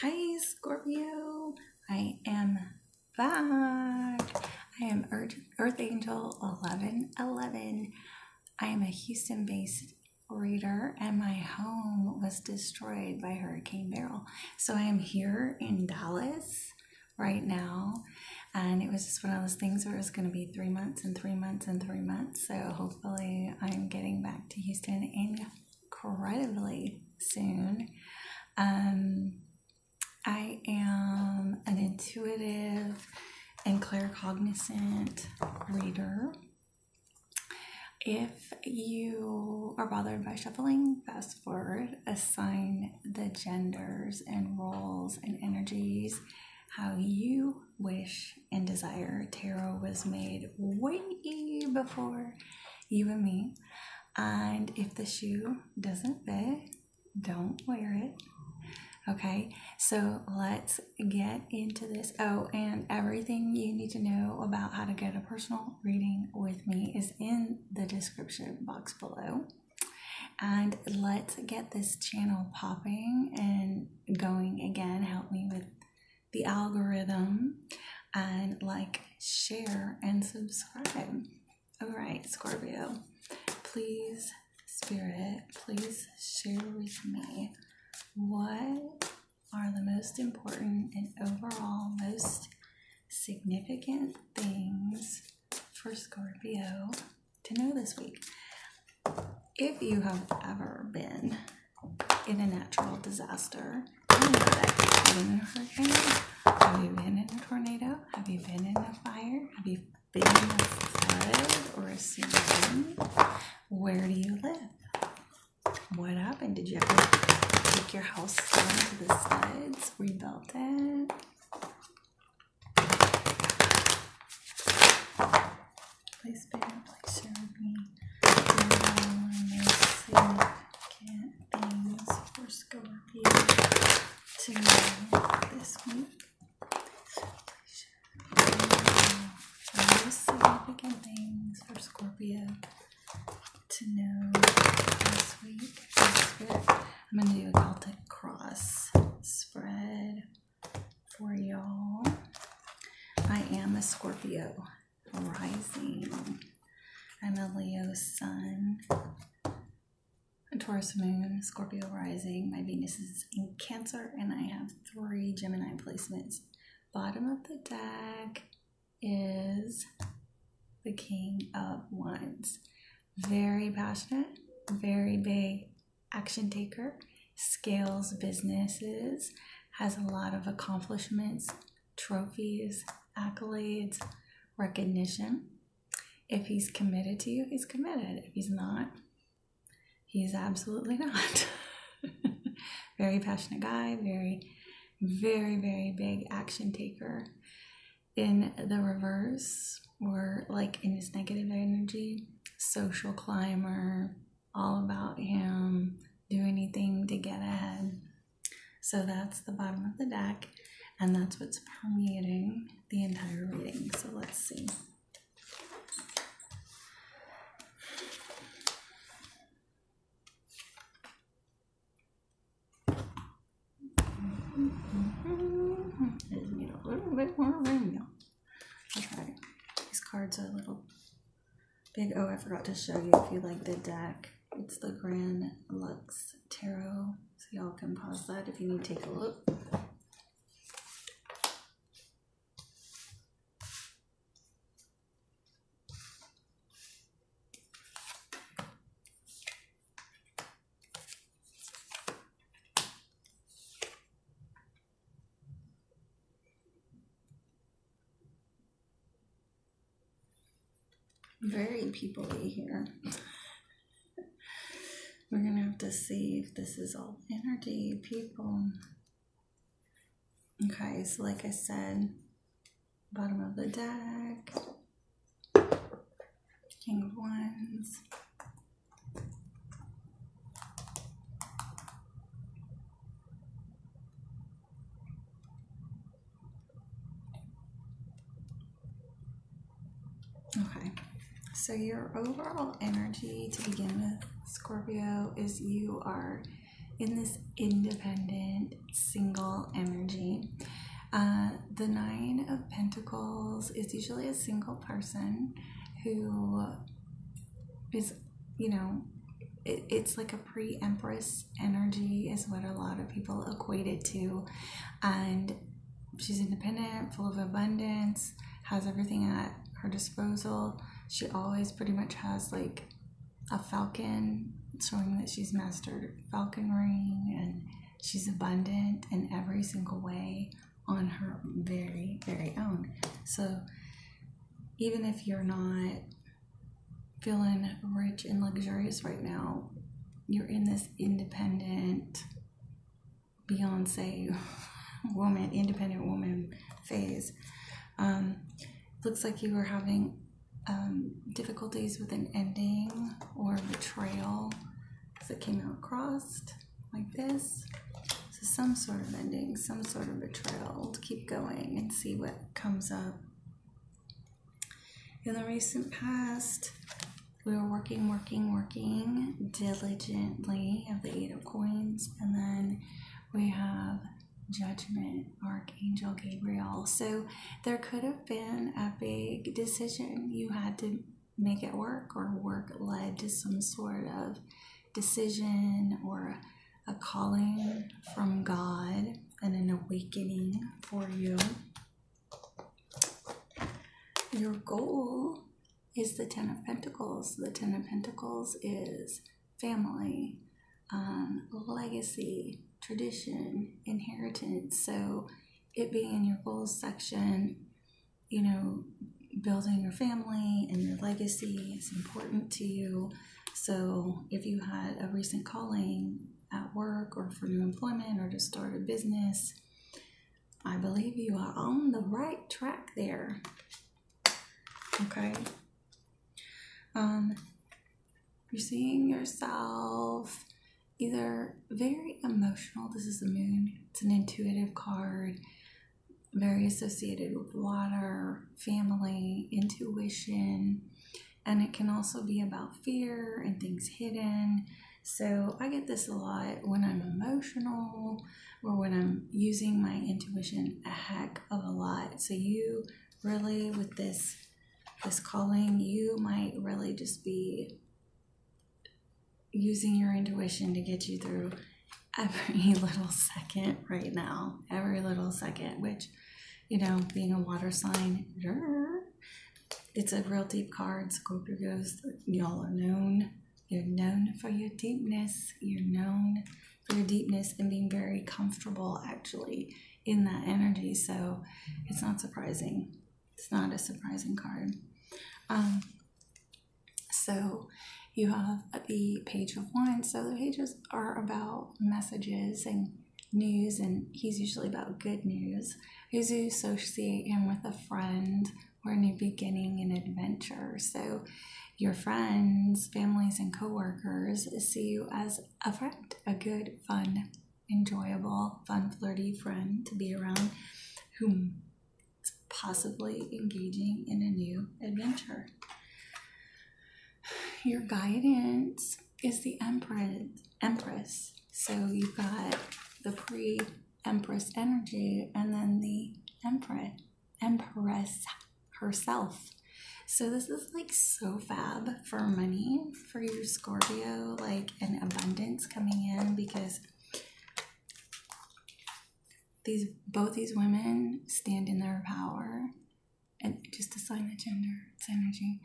Hi, Scorpio. I am back. I am Earth Angel 1111. I am a Houston based reader, and my home was destroyed by Hurricane Beryl. So I am here in Dallas right now, and it was just one of those things where it was going to be 3 months and 3 months and 3 months. So hopefully, I'm getting back to Houston incredibly soon. I am an intuitive and claircognizant reader. If you are bothered by shuffling, fast forward, assign the genders and roles and energies how you wish and desire. Tarot was made way before you and me. And if the shoe doesn't fit, don't wear it. Okay, so let's get into this. Oh, and everything you need to know about how to get a personal reading with me is in the description box below. And let's get this channel popping and going again. Help me with the algorithm, and share, and subscribe. All right, Scorpio, please, Spirit, please share with me what are the most important and overall most significant things for Scorpio to know this week. If you have ever been in a natural disaster, you know that. Have you been in a hurricane? Have you been in a tornado? Have you been in a fire? Have you been in a flood or a tsunami? Where do you live? What happened? Did you ever take your house down to the studs, rebuilt it? Please, Spirit, please share with me significant things for Scorpio to know this week. Most significant things for Scorpio to know this week. Spirit, I'm going to do a Celtic cross spread for y'all. I am a Scorpio rising. I'm a Leo sun, a Taurus moon, Scorpio rising. My Venus is in Cancer, and I have 3 Gemini placements. Bottom of the deck is the King of Wands. Very passionate, very big action taker, scales businesses, has a lot of accomplishments, trophies, accolades, recognition. If he's committed to you, he's committed. If he's not, he's absolutely not. Very passionate guy, very, very, very big action taker. In the reverse, or in his negative energy, social climber, all about him, do anything to get ahead. So that's the bottom of the deck, and that's what's permeating the entire reading. So let's see. I just need a little bit more room. Okay, these cards are a little big. Oh, I forgot to show you if you like the deck. It's the Grand Lux Tarot. So y'all can pause that if you need to take a look. Very people-y here. We're going to have to see if this is all energy, people. Okay, so like I said, bottom of the deck, King of Wands. Okay, so your overall energy to begin with, Scorpio, is you are in this independent single energy. The Nine of Pentacles is usually a single person who is, it's like a pre-empress energy is what a lot of people equate it to. And she's independent, full of abundance, has everything at her disposal. She always pretty much has like a falcon, showing that she's mastered falconry, and she's abundant in every single way on her very, very own. So even if you're not feeling rich and luxurious right now, you're in this independent Beyonce woman, independent woman phase. Looks like you were having difficulties with an ending or betrayal, because it came out crossed like this. So some sort of ending, some sort of betrayal. To keep going and see what comes up. In the recent past, we were working diligently. Have the Eight of Coins, and then we have Judgment, Archangel Gabriel. So there could have been a big decision you had to make at work, or work led to some sort of decision or a calling from God and an awakening for you. Your goal is the Ten of Pentacles. The Ten of Pentacles is family, legacy, tradition, inheritance. So it being in your goals section, building your family and your legacy is important to you. So if you had a recent calling at work or for new employment or to start a business, I believe you are on the right track there. Okay. You're seeing yourself either very emotional. This is the Moon. It's an intuitive card, very associated with water, family, intuition, and it can also be about fear and things hidden. So I get this a lot when I'm emotional or when I'm using my intuition a heck of a lot. So you really, with this calling, you might really just be using your intuition to get you through every little second right now. Every little second, which, being a water sign, it's a real deep card. Scorpio goes, y'all are known. You're known for your deepness. You're known for your deepness and being very comfortable actually in that energy. So it's not surprising. It's not a surprising card. So you have the Page of Wands. So the pages are about messages and news, and he's usually about good news. You associate him with a friend or a new beginning and adventure. So your friends, families, and coworkers see you as a friend, a good, fun, enjoyable, fun, flirty friend to be around, whom is possibly engaging in a new adventure. Your guidance is the Empress. So you've got the pre-Empress energy and then the Empress herself. So this is like so fab for money for your Scorpio, like an abundance coming in, because both these women stand in their power. And just to sign the gender, it's energy.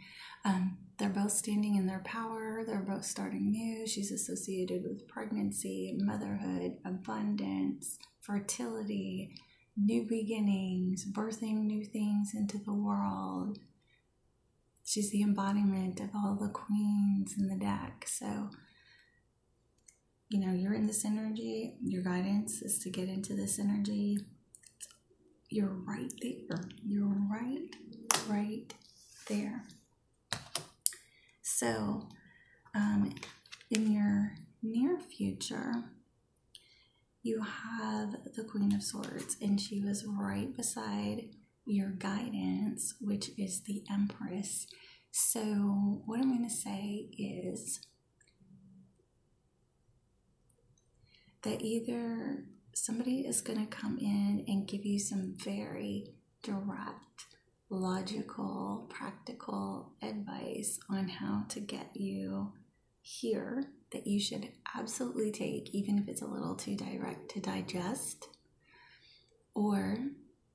They're both standing in their power. They're both starting new. She's associated with pregnancy, motherhood, abundance, fertility, new beginnings, birthing new things into the world. She's the embodiment of all the queens in the deck. So, you're in this energy. Your guidance is to get into this energy. You're right there. You're right there. So, in your near future, you have the Queen of Swords, and she was right beside your guidance, which is the Empress. So, what I'm going to say is that either somebody is going to come in and give you some very direct, logical, practical advice on how to get you here that you should absolutely take, even if it's a little too direct to digest, or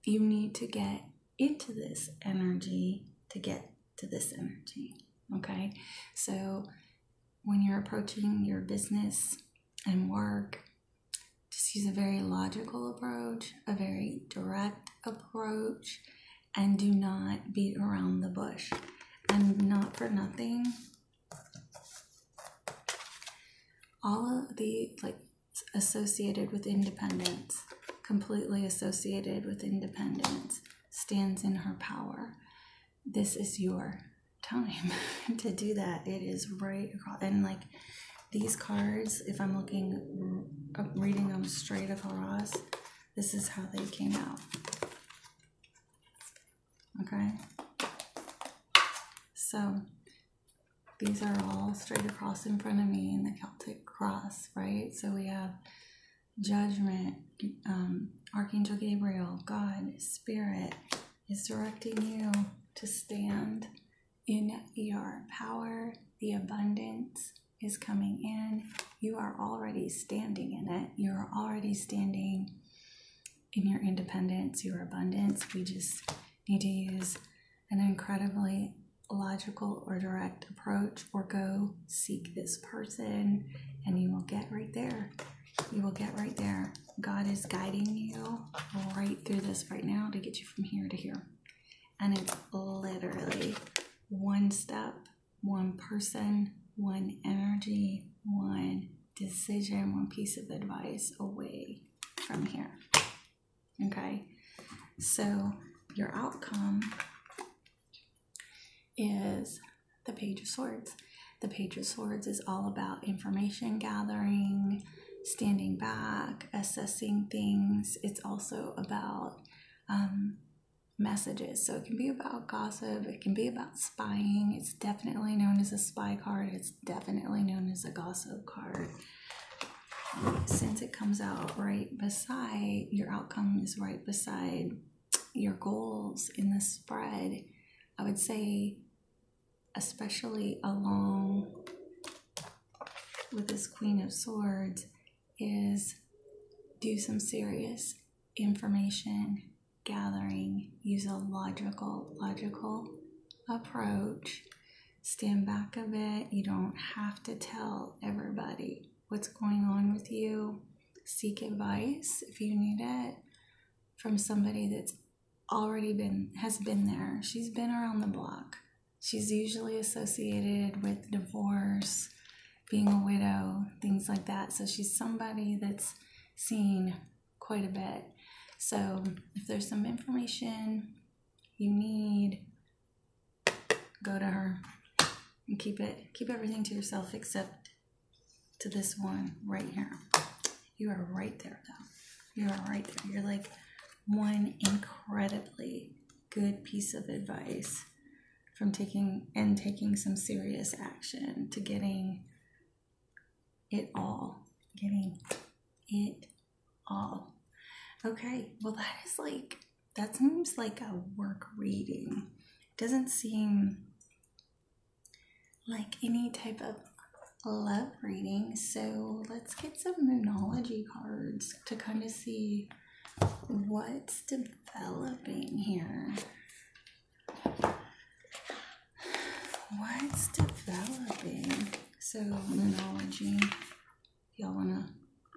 you need to get into this energy to get to this energy. Okay, so when you're approaching your business and work, just use a very logical approach, a very direct approach, and do not beat around the bush. And not for nothing, all of the associated with independence, completely associated with independence, stands in her power. This is your time to do that. It is right across, and these cards, if I'm reading them straight across, this is how they came out. Okay, so these are all straight across in front of me in the Celtic cross, right? So we have Judgment, Archangel Gabriel, God, Spirit is directing you to stand in your power. The abundance is coming in. You are already standing in it. You're already standing in your independence, your abundance. We just need to use an incredibly logical or direct approach, or go seek this person and you will get right there. You will get right there. God is guiding you right through this right now to get you from here to here. And it's literally one step, one person, one energy, one decision, one piece of advice away from here. Okay? So your outcome is the Page of Swords. The Page of Swords is all about information gathering, standing back, assessing things. It's also about messages. So it can be about gossip. It can be about spying. It's definitely known as a spy card. It's definitely known as a gossip card. Since it comes out right beside, your outcome is right beside your goals in the spread, I would say, especially along with this Queen of Swords, is do some serious information gathering. Use a logical approach. Stand back a bit. You don't have to tell everybody what's going on with you. Seek advice if you need it from somebody that's has been there. She's been around the block. She's usually associated with divorce, being a widow, things like that. So she's somebody that's seen quite a bit. So if there's some information you need, go to her and keep everything to yourself except to this one right here. You are right there, though. You are right there. You're like one incredibly good piece of advice from taking some serious action to getting it all. Okay, well that seems like a work reading. Doesn't seem like any type of love reading. So let's get some Moonology cards to kind of see what's developing here. What's developing? So Moonology, if y'all want to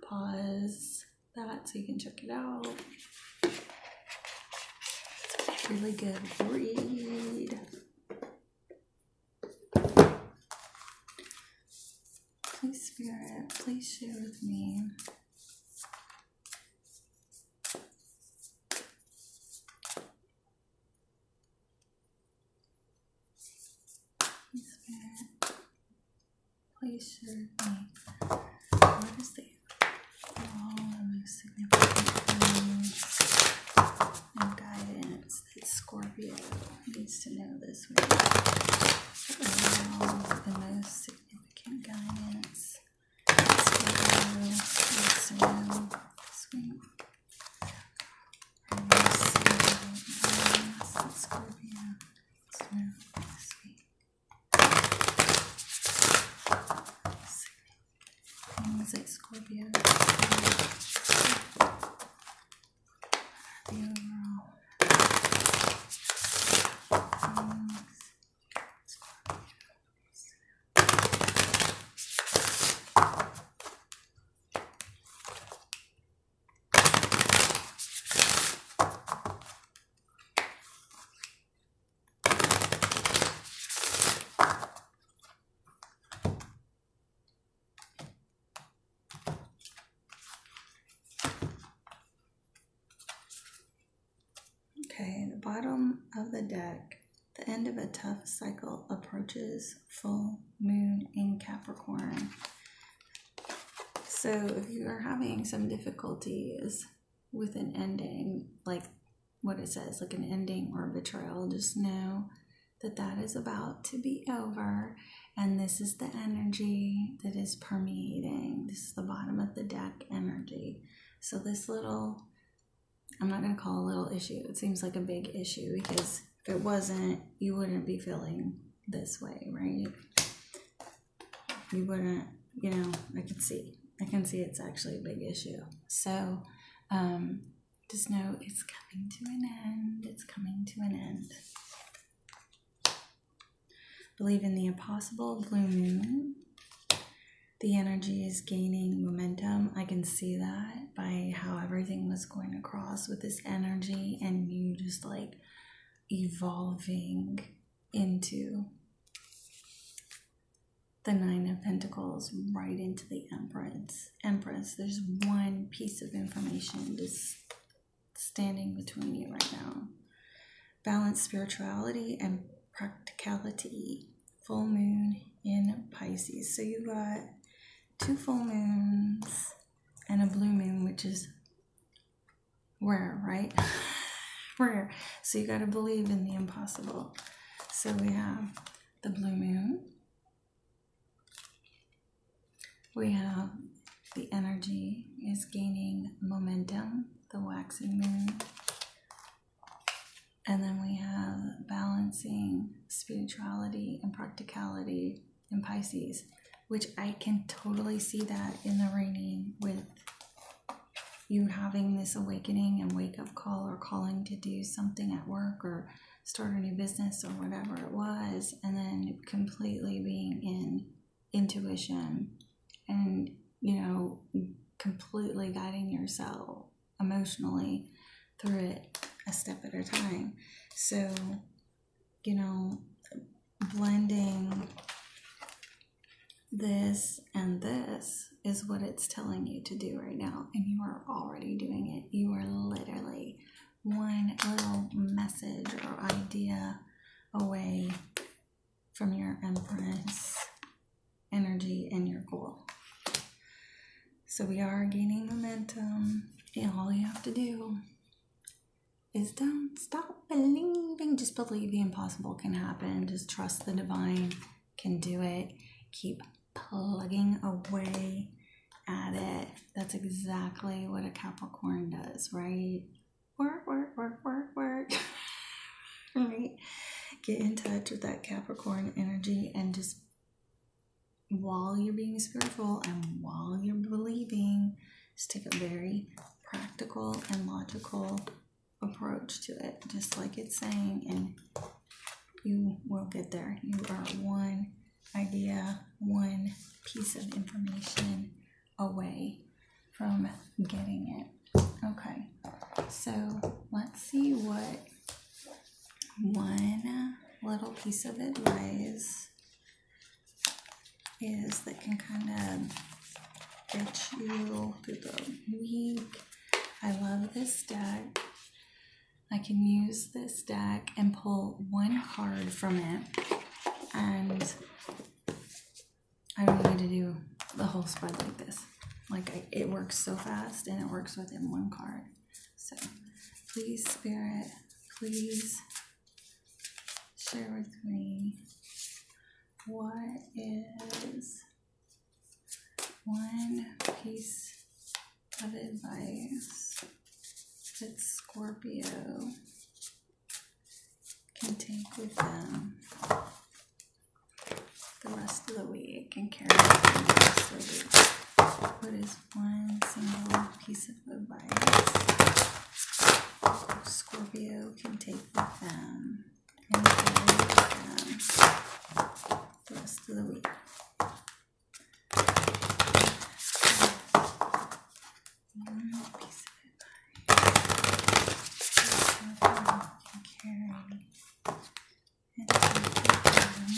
pause that so you can check it out. It's a really good read. Please, Spirit, please share with me. Please, Spirit, please share with me. What is the most significant things and guidance that Scorpio needs to know this week? The most significant guidance Scorpio needs to know this week. bottom of the deck, the end of a tough cycle approaches, full moon in Capricorn. So if you are having some difficulties with an ending, like what it says, like an ending or a betrayal, just know that that is about to be over, and this is the energy that is permeating. This is the bottom of the deck energy. So this little, I'm not going to call it a little issue. It seems like a big issue, because if it wasn't, you wouldn't be feeling this way, right? You wouldn't, I can see it's actually a big issue. So just know it's coming to an end. It's coming to an end. Believe in the impossible, blue moon. The energy is gaining momentum. I can see that by how everything was going across with this energy, and you just like evolving into the Nine of Pentacles, right into the Empress. There's one piece of information just standing between you right now. Balance spirituality and practicality. Full moon in Pisces. So you got 2 full moons and a blue moon, which is rare, right? Rare. So you got to believe in the impossible. So we have the blue moon. We have the energy is gaining momentum, the waxing moon. And then we have balancing spirituality and practicality in Pisces, which I can totally see that in the reading with you having this awakening and wake-up call, or calling to do something at work or start a new business or whatever it was, and then completely being in intuition and, completely guiding yourself emotionally through it a step at a time. So, blending this and this is what it's telling you to do right now, and you are already doing it. You are literally one little message or idea away from your Empress energy and your goal. So we are gaining momentum, and all you have to do is don't stop believing. Just believe the impossible can happen. Just trust the divine can do it. Keep plugging away at it. That's exactly what a Capricorn does, right? Work. Right? Get in touch with that Capricorn energy, and just while you're being spiritual and while you're believing, just take a very practical and logical approach to it, just like it's saying, and you will get there. You are one idea, one piece of information away from getting it. Okay, so let's see what one little piece of advice is that can kind of get you through the week. I love this deck. I can use this deck and pull one card from it, and I don't need to do the whole spread like this. It works so fast, and it works within one card. So please, Spirit, please share with me, what is one piece of advice that Scorpio can take with them the rest of the week and carry through the rest of the week? What is one single piece of advice Scorpio can take with them and carry with them the rest of the week? One piece of advice Scorpio can carry and take with them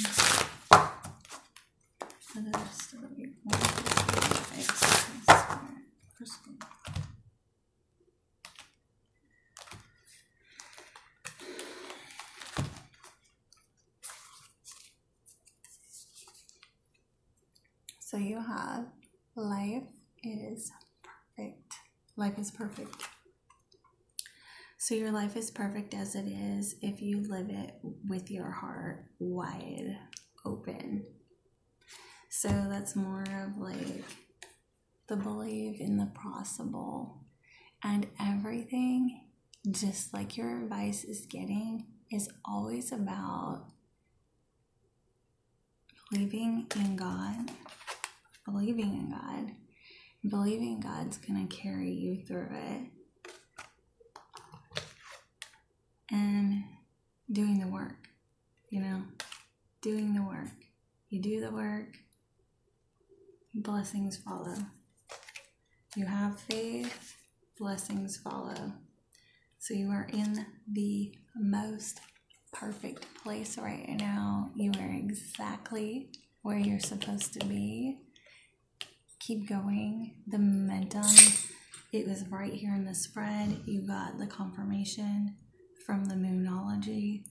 for the rest of the week. One piece of advice for Scorpio. you have life is perfect. Life is perfect. So your life is perfect as it is if you live it with your heart wide open. So that's more of like the belief in the possible. And everything, just like your advice is getting, is always about believing in God, believing God's going to carry you through it, and doing the work, doing the work. You do the work, blessings follow. You have faith, blessings follow. So you are in the most perfect place right now. You are exactly where you're supposed to be. Keep going. The momentum, it was right here in the spread. You got the confirmation from the Moonology.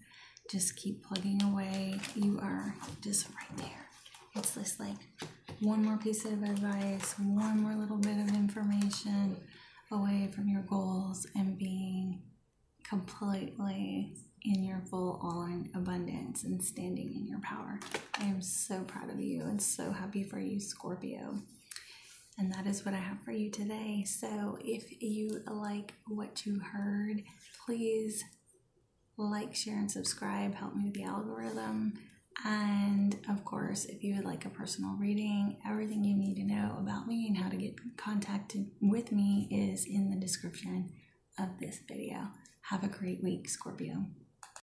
Just keep plugging away. You are just right there. It's just like one more piece of advice, one more little bit of information away from your goals and being completely in your full on abundance and standing in your power. I am so proud of you and so happy for you, Scorpio. And that is what I have for you today. So if you like what you heard, please like, share, and subscribe. Help me with the algorithm. And of course, if you would like a personal reading, everything you need to know about me and how to get contacted with me is in the description of this video. Have a great week, Scorpio.